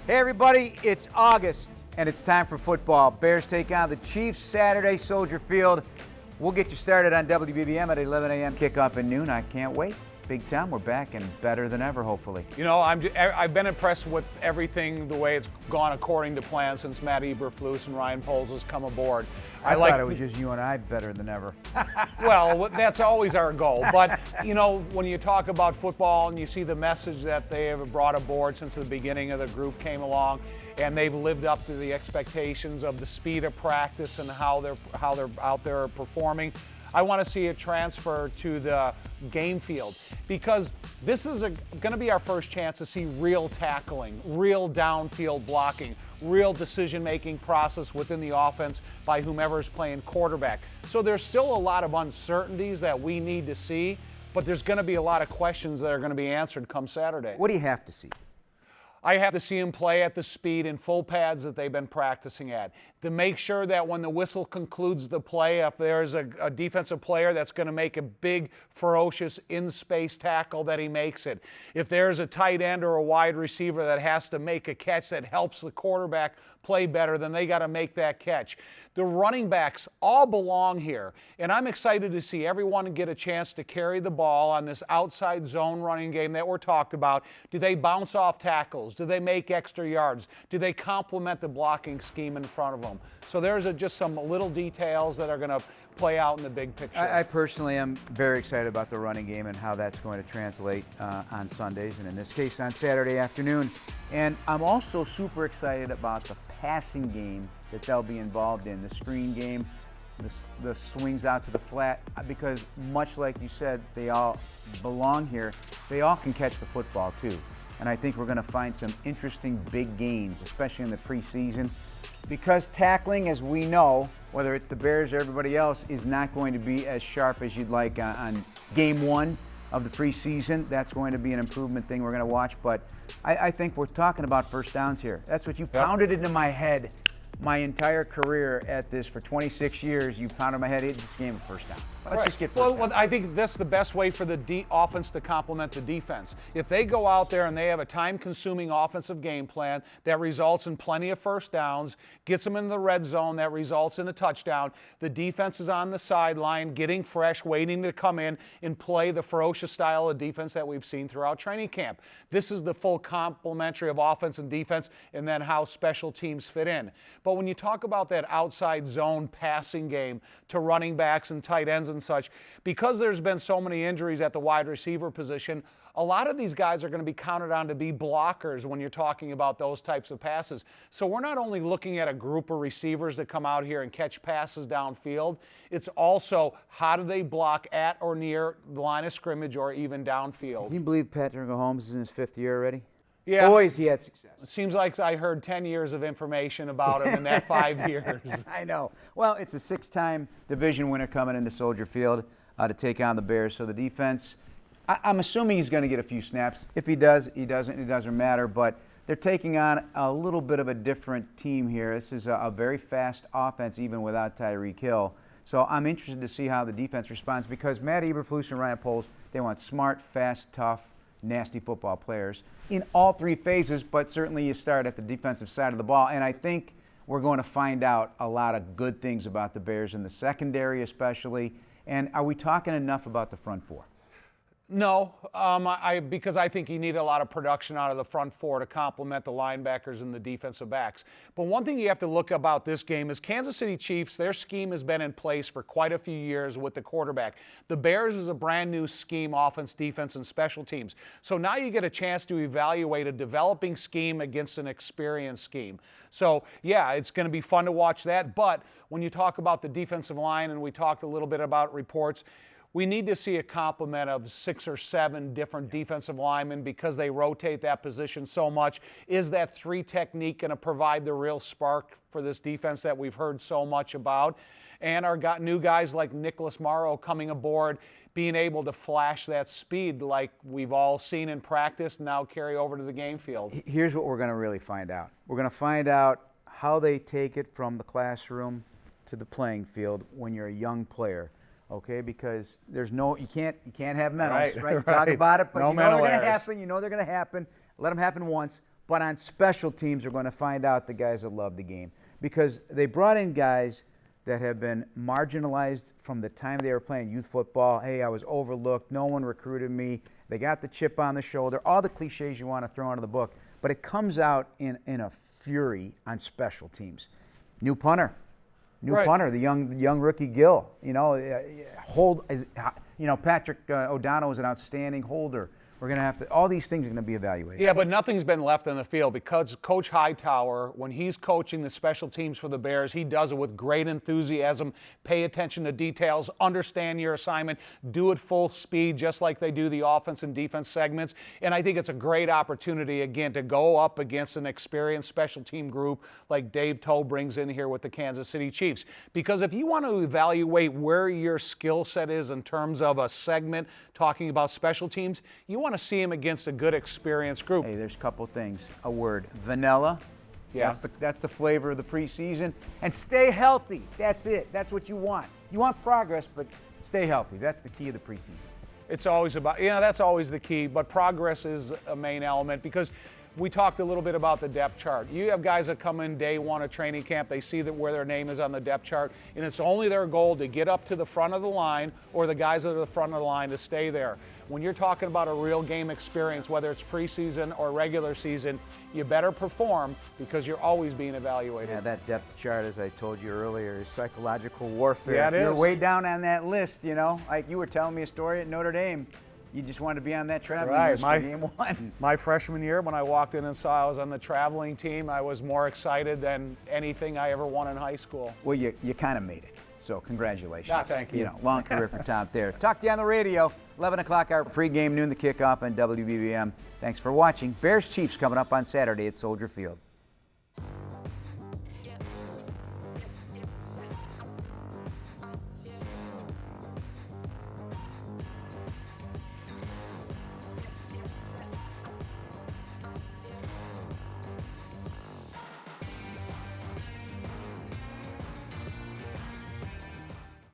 Hey everybody, it's August and it's time for football. Bears take on the Chiefs Saturday, Soldier Field. We'll get you started on WBBM at 11 a.m. kickoff at noon. I can't wait. Big Tom, we're back and better than ever, hopefully. You know, I've been impressed with everything, the way it's gone according to plan since Matt Eberflus and Ryan Poles has come aboard. I thought it was just you and I better than ever. Well, that's always our goal. But, you know, when you talk about football and you see the message that they have brought aboard since the beginning of the group came along, and they've lived up to the expectations of the speed of practice and how they're out there performing, I want to see a transfer to the game field, because this is going to be our first chance to see real tackling, real downfield blocking, real decision-making process within the offense by whomever is playing quarterback. So there's still a lot of uncertainties that we need to see, but there's going to be a lot of questions that are going to be answered come Saturday. What do you have to see? I have to see them play at the speed and full pads that they've been practicing at, to make sure that when the whistle concludes the play, if there's a defensive player that's going to make a big, ferocious in-space tackle, that he makes it. If there's a tight end or a wide receiver that has to make a catch that helps the quarterback play better, then they got to make that catch. The running backs all belong here, and I'm excited to see everyone get a chance to carry the ball on this outside zone running game that we're talked about. Do they bounce off tackles? Do they make extra yards? Do they complement the blocking scheme in front of them? So there's just some little details that are going to play out in the big picture. I personally am very excited about the running game and how that's going to translate on Sundays, and in this case on Saturday afternoon. And I'm also super excited about the passing game that they'll be involved in, the screen game, the swings out to the flat, because much like you said, they all belong here. They all can catch the football too. And I think we're going to find some interesting big gains, especially in the preseason, because tackling, as we know, whether it's the Bears or everybody else, is not going to be as sharp as you'd like on game one of the preseason. That's going to be an improvement thing we're going to watch. But I think we're talking about first downs here. That's what you pounded into my head my entire career at this for 26 years. You pounded my head into this game of first down. Let's just get first down. I think that's the best way for the offense to complement the defense. If they go out there and they have a time-consuming offensive game plan that results in plenty of first downs, gets them in the red zone, that results in a touchdown, the defense is on the sideline, getting fresh, waiting to come in and play the ferocious style of defense that we've seen throughout training camp. This is the full complementary of offense and defense, and then how special teams fit in. But when you talk about that outside zone passing game to running backs and tight ends and such, because there's been so many injuries at the wide receiver position, a lot of these guys are going to be counted on to be blockers when you're talking about those types of passes. So we're not only looking at a group of receivers that come out here and catch passes downfield, it's also how do they block at or near the line of scrimmage or even downfield. Can you believe Patrick Mahomes is in his 5th year already? Yeah. Boys, he had success. It seems like I heard 10 years of information about him in that 5 years. I know. Well, it's a 6-time division winner coming into Soldier Field to take on the Bears. So the defense, I'm assuming he's going to get a few snaps. If he does, he doesn't. It doesn't matter. But they're taking on a little bit of a different team here. This is a very fast offense, even without Tyreek Hill. So I'm interested to see how the defense responds, because Matt Eberflus and Ryan Poles, they want smart, fast, tough, nasty football players in all three phases, but certainly you start at the defensive side of the ball. And I think we're going to find out a lot of good things about the Bears in the secondary especially. And are we talking enough about the front four? No, because I think you need a lot of production out of the front four to complement the linebackers and the defensive backs. But one thing you have to look about this game is Kansas City Chiefs, their scheme has been in place for quite a few years with the quarterback. The Bears is a brand new scheme, offense, defense, and special teams. So now you get a chance to evaluate a developing scheme against an experienced scheme. So, yeah, it's going to be fun to watch that. But when you talk about the defensive line, and we talked a little bit about reports, we need to see a complement of 6 or 7 different defensive linemen, because they rotate that position so much. Is that 3 technique going to provide the real spark for this defense that we've heard so much about? And our new guys like Nicholas Morrow coming aboard, being able to flash that speed like we've all seen in practice, now carry over to the game field. Here's what we're going to really find out. We're going to find out how they take it from the classroom to the playing field when you're a young player. Okay, because there's you can't have mentals, right? Talk about it, but you know they're going to happen. You know they're going to happen. Let them happen once. But on special teams, we're going to find out the guys that love the game, because they brought in guys that have been marginalized from the time they were playing youth football. Hey, I was overlooked. No one recruited me. They got the chip on the shoulder. All the cliches you want to throw into the book. But it comes out in a fury on special teams. New punter. Punter, the young rookie Gill. Patrick O'Donnell was an outstanding holder. We're going to have to, all these things are going to be evaluated. Yeah, but nothing's been left in the field, because Coach Hightower, when he's coaching the special teams for the Bears, he does it with great enthusiasm. Pay attention to details, understand your assignment, do it full speed, just like they do the offense and defense segments. And I think it's a great opportunity, again, to go up against an experienced special team group like Dave Toe brings in here with the Kansas City Chiefs. Because if you want to evaluate where your skill set is in terms of a segment talking about special teams, you want to see him against a good, experienced group. Hey, there's a couple things. A word, vanilla. Yeah. That's the flavor of the preseason. And stay healthy. That's it. That's what you want. You want progress, but stay healthy. That's the key of the preseason. It's always about, that's always the key, but progress is a main element, because we talked a little bit about the depth chart. You have guys that come in day one of training camp, they see that where their name is on the depth chart, and it's only their goal to get up to the front of the line, or the guys that are the front of the line to stay there. When you're talking about a real game experience, whether it's preseason or regular season, you better perform, because you're always being evaluated. Yeah, that depth chart, as I told you earlier, is psychological warfare. Yeah, it is. You're way down on that list, like you were telling me a story at Notre Dame. You just wanted to be on that traveling list for game one. My freshman year, when I walked in and saw I was on the traveling team, I was more excited than anything I ever won in high school. Well, you kind of made it, so congratulations. Yeah, thank you. Long career for Tom Thayer. Talk to you on the radio, 11 o'clock our pregame, noon the kickoff on WBBM. Thanks for watching. Bears Chiefs coming up on Saturday at Soldier Field.